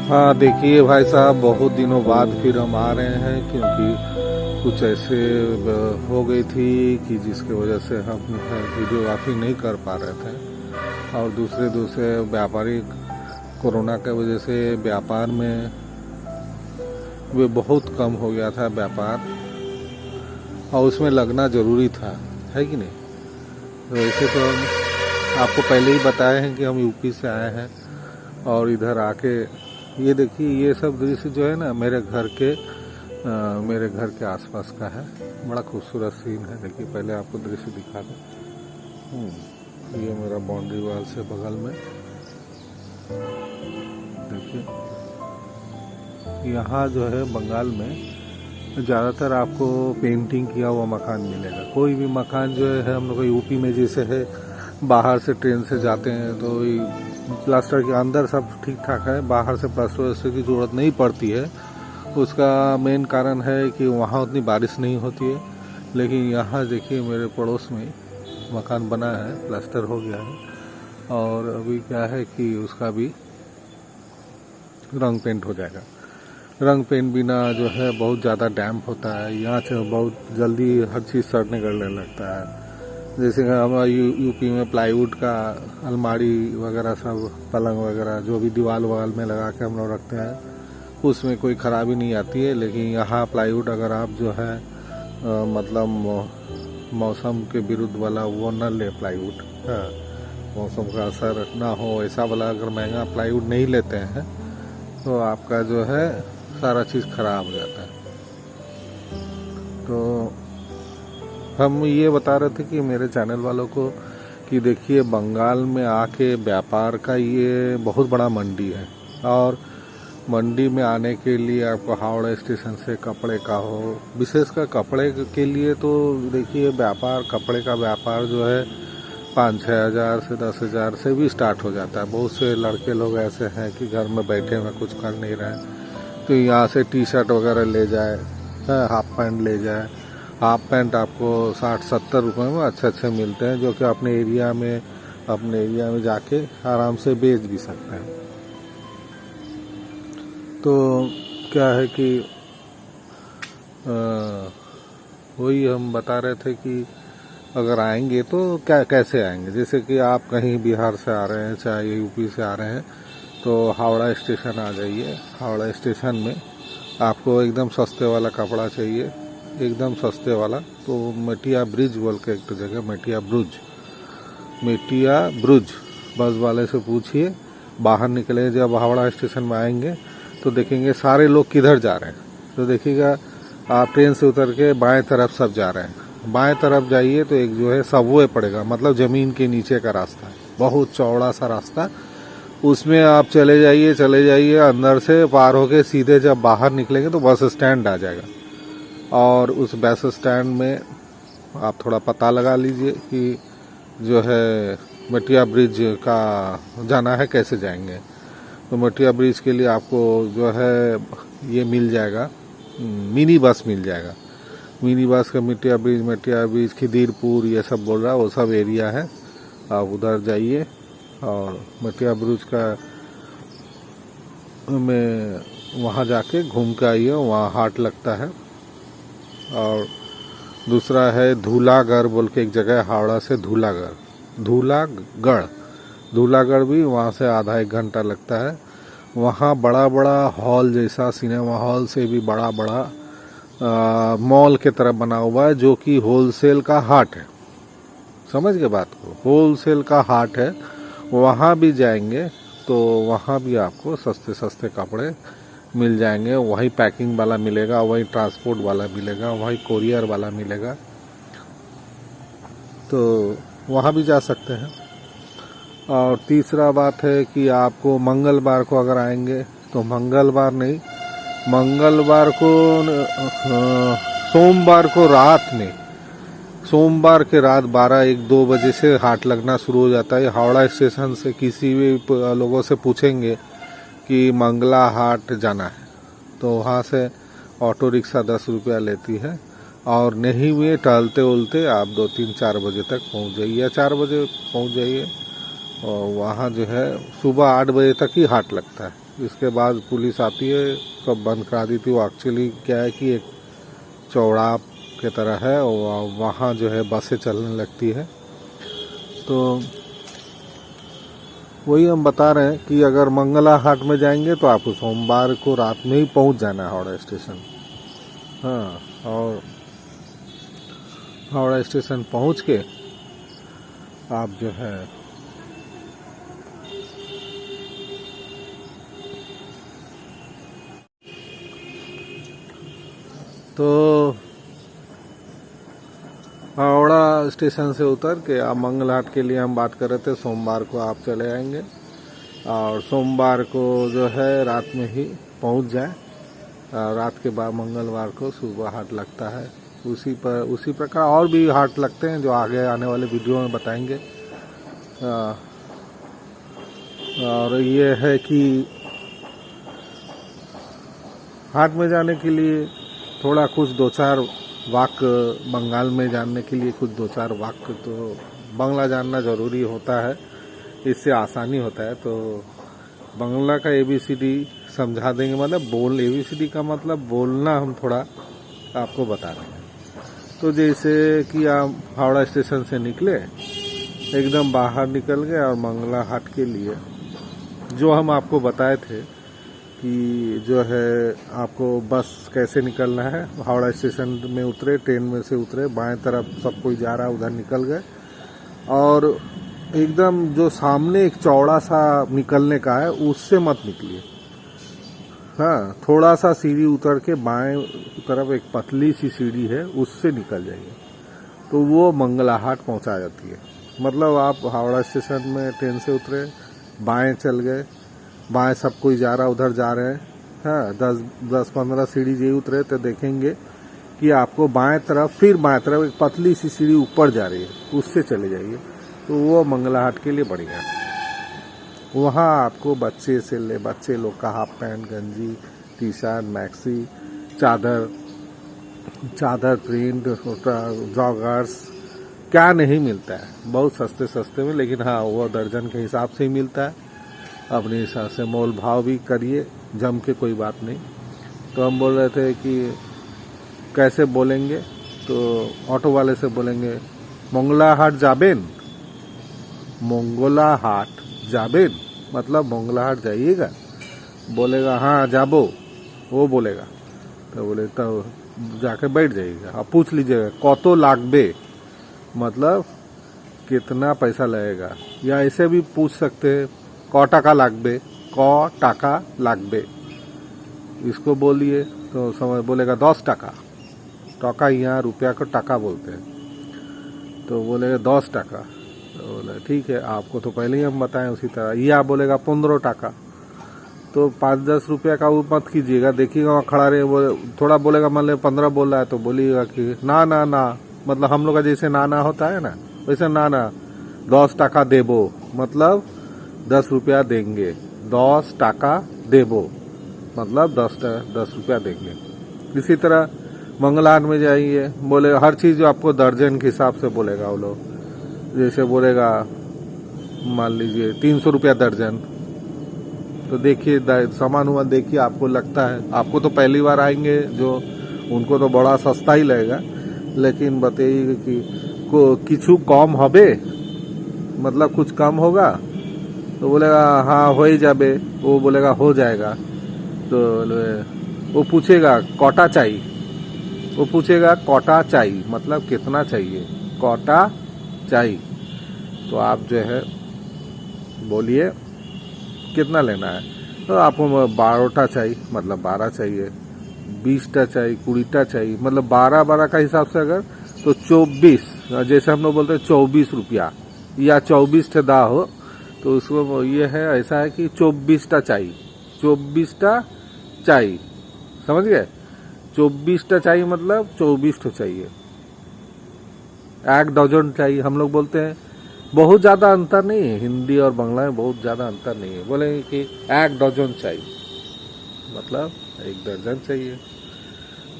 हाँ देखिए भाई साहब, बहुत दिनों बाद फिर हम आ रहे हैं क्योंकि कुछ ऐसे हो गई थी कि जिसके वजह से हम वीडियोग्राफी नहीं कर पा रहे थे। और दूसरे दूसरे व्यापारिक कोरोना की वजह से व्यापार में वे बहुत कम हो गया था व्यापार, और उसमें लगना ज़रूरी था, है कि नहीं। तो ऐसे तो हम आपको पहले ही बताए हैं कि हम यूपी से आए हैं और इधर आके ये देखिए, ये सब दृश्य जो है ना मेरे घर के आसपास का है। बड़ा खूबसूरत सीन है। देखिए पहले आपको दृश्य दिखा दूं। ये मेरा बाउंड्री वॉल से बगल में देखिए, यहाँ जो है बंगाल में ज़्यादातर आपको पेंटिंग किया हुआ मकान मिलेगा। कोई भी मकान जो है हम लोग यूपी में जैसे है, बाहर से ट्रेन से जाते हैं तो प्लास्टर के अंदर सब ठीक ठाक है, बाहर से प्लास्टर की ज़रूरत नहीं पड़ती है। उसका मेन कारण है कि वहाँ उतनी बारिश नहीं होती है। लेकिन यहाँ देखिए मेरे पड़ोस में मकान बना है, प्लास्टर हो गया है, और अभी क्या है कि उसका भी रंग पेंट हो जाएगा। रंग पेंट बिना जो है बहुत ज़्यादा डैम्प होता है, यहाँ से बहुत जल्दी हर चीज़ सड़ने गलने लगता है। जैसे हमारा यूपी में प्लाईवुड का अलमारी वगैरह सब, पलंग वगैरह जो भी दीवार ववाल में लगा के हम लोग रखते हैं, उसमें कोई ख़राबी नहीं आती है। लेकिन यहाँ प्लाईवुड अगर आप जो है मतलब मौसम के विरुद्ध वाला वो न ले प्लाईवुड, हाँ, मौसम का असर ना हो ऐसा वाला अगर महंगा प्लाईवुड नहीं लेते हैं तो आपका जो है सारा चीज़ खराब हो जाता है। तो हम ये बता रहे थे कि मेरे चैनल वालों को कि देखिए बंगाल में आके व्यापार का ये बहुत बड़ा मंडी है, और मंडी में आने के लिए आपको हावड़ा स्टेशन से कपड़े का हो, विशेषकर कपड़े के लिए तो देखिए व्यापार, कपड़े का व्यापार जो है 5-6 हज़ार से 10 हज़ार से भी स्टार्ट हो जाता है। बहुत से लड़के लोग ऐसे हैं कि घर में बैठे हुए कुछ कर नहीं रहे, तो यहाँ से टी शर्ट वगैरह ले जाए, हाफ पैंट ले जाए। हाफ पैंट आपको 60-70 रुपये में अच्छे मिलते हैं, जो कि अपने एरिया में जाके आराम से बेच भी सकते हैं। तो क्या है कि वही हम बता रहे थे कि अगर आएंगे तो कैसे आएंगे। जैसे कि आप कहीं बिहार से आ रहे हैं, चाहे यूपी से आ रहे हैं, तो हावड़ा स्टेशन आ जाइए। हावड़ा स्टेशन में आपको एकदम सस्ते वाला कपड़ा चाहिए, एकदम सस्ते वाला, तो मेटिया ब्रिज बोल के एक तो जगह, मेटिया ब्रिज बस वाले से पूछिए। बाहर निकले, जब हावड़ा स्टेशन में आएंगे तो देखेंगे सारे लोग किधर जा रहे हैं, तो देखिएगा आप ट्रेन से उतर के बाएं तरफ सब जा रहे हैं। बाएं तरफ जाइए तो एक जो है सबवे पड़ेगा, मतलब ज़मीन के नीचे का रास्ता है, बहुत चौड़ा सा रास्ता। उसमें आप चले जाइए, अंदर से पार होके सीधे जब बाहर निकलेंगे तो बस स्टैंड आ जाएगा। और उस बस स्टैंड में आप थोड़ा पता लगा लीजिए कि जो है मटिया ब्रिज का जाना है, कैसे जाएंगे। तो मटिया ब्रिज के लिए आपको जो है ये मिल जाएगा, मिनी बस मिल जाएगा। मिनी बस का मटिया ब्रिज खिदीरपुर ये सब बोल रहा है, वो सब एरिया है। आप उधर जाइए और मटिया ब्रिज का में वहाँ जाके घूम के आइए, वहाँ हाट लगता है। और दूसरा है धूलागढ़ बोल के एक जगह है, हावड़ा से धूलागढ़ भी वहाँ से आधा 1 घंटा लगता है। वहाँ बड़ा बड़ा हॉल जैसा, सिनेमा हॉल से भी बड़ा मॉल के तरह बना हुआ है, जो कि होलसेल का हाट है। समझ गए बात को, होलसेल का हाट है। वहाँ भी जाएंगे तो वहाँ भी आपको सस्ते कपड़े मिल जाएंगे। वही पैकिंग वाला मिलेगा, वही ट्रांसपोर्ट वाला मिलेगा, वही कोरियर वाला मिलेगा, तो वहाँ भी जा सकते हैं। और तीसरा बात है कि आपको मंगलवार को अगर आएंगे तो मंगलवार को सोमवार के रात 12-1-2 बजे से हाट लगना शुरू हो जाता है। हावड़ा स्टेशन से किसी भी लोगों से पूछेंगे कि मंगला हाट जाना है, तो वहाँ से ऑटो रिक्शा 10 रुपया लेती है, और नहीं हुए टहलते उलते आप 2-3-4 बजे तक पहुँच जाइए, या 4 बजे पहुँच जाइए। और वहाँ जो है सुबह 8 बजे तक ही हाट लगता है। इसके बाद पुलिस आती है, सब बंद करा दी थी। वो एक्चुअली क्या है कि एक चौराहा की तरह है और वहाँ जो है बसें चलने लगती है। तो वही हम बता रहे हैं कि अगर मंगला हाट में जाएंगे तो आपको सोमवार को रात में ही पहुंच जाना है हावड़ा स्टेशन। हाँ, और हावड़ा स्टेशन पहुंच के आप जो है तो हावड़ा स्टेशन से उतर के आप मंगल हाट के लिए हम बात कर रहे थे, सोमवार को आप चले आएंगे और सोमवार को जो है रात में ही पहुंच जाए। रात के बाद मंगलवार को सुबह हाट लगता है। उसी प्रकार और भी हाट लगते हैं जो आगे आने वाले वीडियो में बताएंगे। और ये है कि हाट में जाने के लिए थोड़ा कुछ 2-4 वाक्य, बंगाल में जानने के लिए कुछ 2-4 वाक्य तो बांग्ला जानना ज़रूरी होता है, इससे आसानी होता है। तो बांग्ला का ABCD समझा देंगे, मतलब ABCD का मतलब बोलना हम थोड़ा आपको बता रहे हैं। तो जैसे कि आप हावड़ा स्टेशन से निकले, एकदम बाहर निकल गए और मंगला हाट के लिए जो हम आपको बताए थे कि जो है आपको बस कैसे निकलना है, हावड़ा स्टेशन में उतरे, ट्रेन में से उतरे, बाएं तरफ सब कोई जा रहा है उधर निकल गए और एकदम जो सामने एक चौड़ा सा निकलने का है उससे मत निकलिए। हाँ, थोड़ा सा सीढ़ी उतर के बाएं तरफ एक पतली सी सीढ़ी है, उससे निकल जाइए तो वो मंगला हाट पहुंचा जाती है। मतलब आप हावड़ा स्टेशन में ट्रेन से उतरे, बाएं चल गए, बाएं सब कोई जा रहा उधर जा रहे हैं। हाँ, 10-15 सीढ़ी जे उतरे तो देखेंगे कि आपको बाएं तरफ एक पतली सी सीढ़ी ऊपर जा रही है, उससे चले जाइए तो वो मंगला हाट के लिए बढ़िया है। वहाँ आपको बच्चे लोग का हाफ पैंट, गंजी, टी-शर्ट, मैक्सी, चादर प्रिंट, जॉगर्स क्या नहीं मिलता है, बहुत सस्ते में। लेकिन हाँ, वो दर्जन के हिसाब से ही मिलता है। अपने हिसाब से मोल भाव भी करिए जम के, कोई बात नहीं। तो हम बोल रहे थे कि कैसे बोलेंगे, तो ऑटो वाले से बोलेंगे मंगला हाट जाबेन, मतलब मंगला हाट जाइएगा। बोलेगा हाँ जाबो, वो बोलेगा तो बोले तो जाके बैठ जाइएगा। आप पूछ लीजिएगा कतो लागबे, मतलब कितना पैसा लगेगा, या ऐसे भी पूछ सकते हैं क टाका लागबे, इसको बोलिए तो समझ बोलेगा 10 टाका। टाका यहाँ रुपया को टाका बोलते हैं, तो बोलेगा 10 टाका। तो बोले ठीक है, आपको तो पहले ही हम बताएं उसी तरह। या बोलेगा 15 टाका, तो 5-10 रुपया का वो मत कीजिएगा, देखिएगा वहाँ खड़ा रहे, थोड़ा बोलेगा, मान लो 15 बोल रहा है तो बोलिएगा कि ना, मतलब हम लोग का जैसे ना होता है ना, वैसे ना 10 टाका देबो, मतलब 10 रुपया देंगे। 10 टाका देबो मतलब 10 रुपया देंगे। इसी तरह मंगलाहाट में जाइए, बोलेगा हर चीज़ जो आपको दर्जन के हिसाब से बोलेगा वो लोग। जैसे बोलेगा मान लीजिए 300 रुपया दर्जन, तो देखिए सामान हुआ, देखिए आपको लगता है, आपको तो पहली बार आएंगे जो, उनको तो बड़ा सस्ता ही लगेगा, लेकिन बताइए कि किछु कम हबे, मतलब कुछ कम होगा, तो बोलेगा हाँ हो ही जाबे, वो बोलेगा हो जाएगा। तो वो पूछेगा कोटा चाहिए, मतलब कितना चाहिए, कोटा चाहिए। तो आप जो है बोलिए कितना लेना है, तो आपको 12टा चाहिए, मतलब 12 चाहिए, 20टा चाहिए, 20टा चाहिए, मतलब 12 का हिसाब से अगर तो 24, जैसे हम लोग बोलते हैं 24 रुपया या 24 ठेदा हो, तो उसको ये है, ऐसा है कि 24टा चाहिए, समझ गए। 24टा चाहिए मतलब 24 ठो चाहिए, 1 डजन चाहिए। हम लोग बोलते हैं, बहुत ज़्यादा अंतर नहीं है, हिंदी और बांग्ला में बहुत ज़्यादा अंतर नहीं है। बोलेंगे कि 1 डजन चाहिए, मतलब 1 दर्जन चाहिए।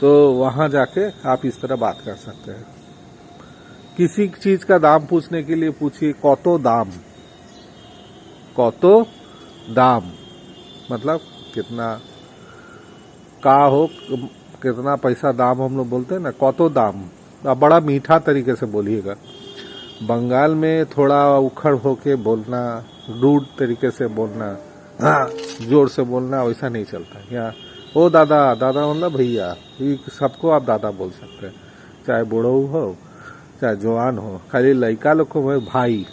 तो वहाँ जाके आप इस तरह बात कर सकते हैं। किसी चीज़ का दाम पूछने के लिए पूछिए कतो दाम, कतो दाम मतलब कितना का हो, कितना पैसा दाम हम लोग बोलते हैं ना, कतो दाम। आप बड़ा मीठा तरीके से बोलिएगा। बंगाल में थोड़ा उखड़ होके बोलना, रूड तरीके से बोलना, हाँ जोर से बोलना, वैसा नहीं चलता यहाँ। ओ दादा, दादा मतलब भैया, ये सबको आप दादा बोल सकते हैं, चाहे बूढ़ो हो चाहे जवान हो। खाली लड़का लोग को भाई,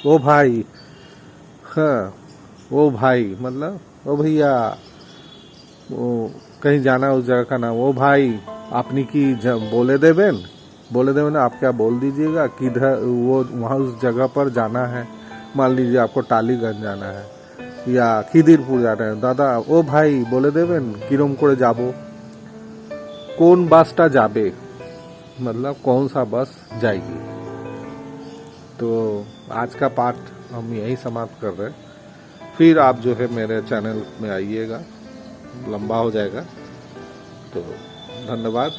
ओ भाई, हाँ ओ भाई मतलब ओ भैया, वो कहीं जाना उस जगह का नाम, ओ भाई आपनी की बोले देवेन आप क्या बोल दीजिएगा किधर वो वहाँ उस जगह पर जाना है। मान लीजिए आपको टालीगंज जाना है या खिदिरपुर जाना है, दादा ओ भाई बोले देवेन किरम करे जाबो, कौन बसटा जाबे मतलब कौन सा बस जाएगी। तो आज का पाठ हम यही समाप्त कर रहे हैं। फिर आप जो है मेरे चैनल में आइएगा, लंबा हो जाएगा। तो धन्यवाद।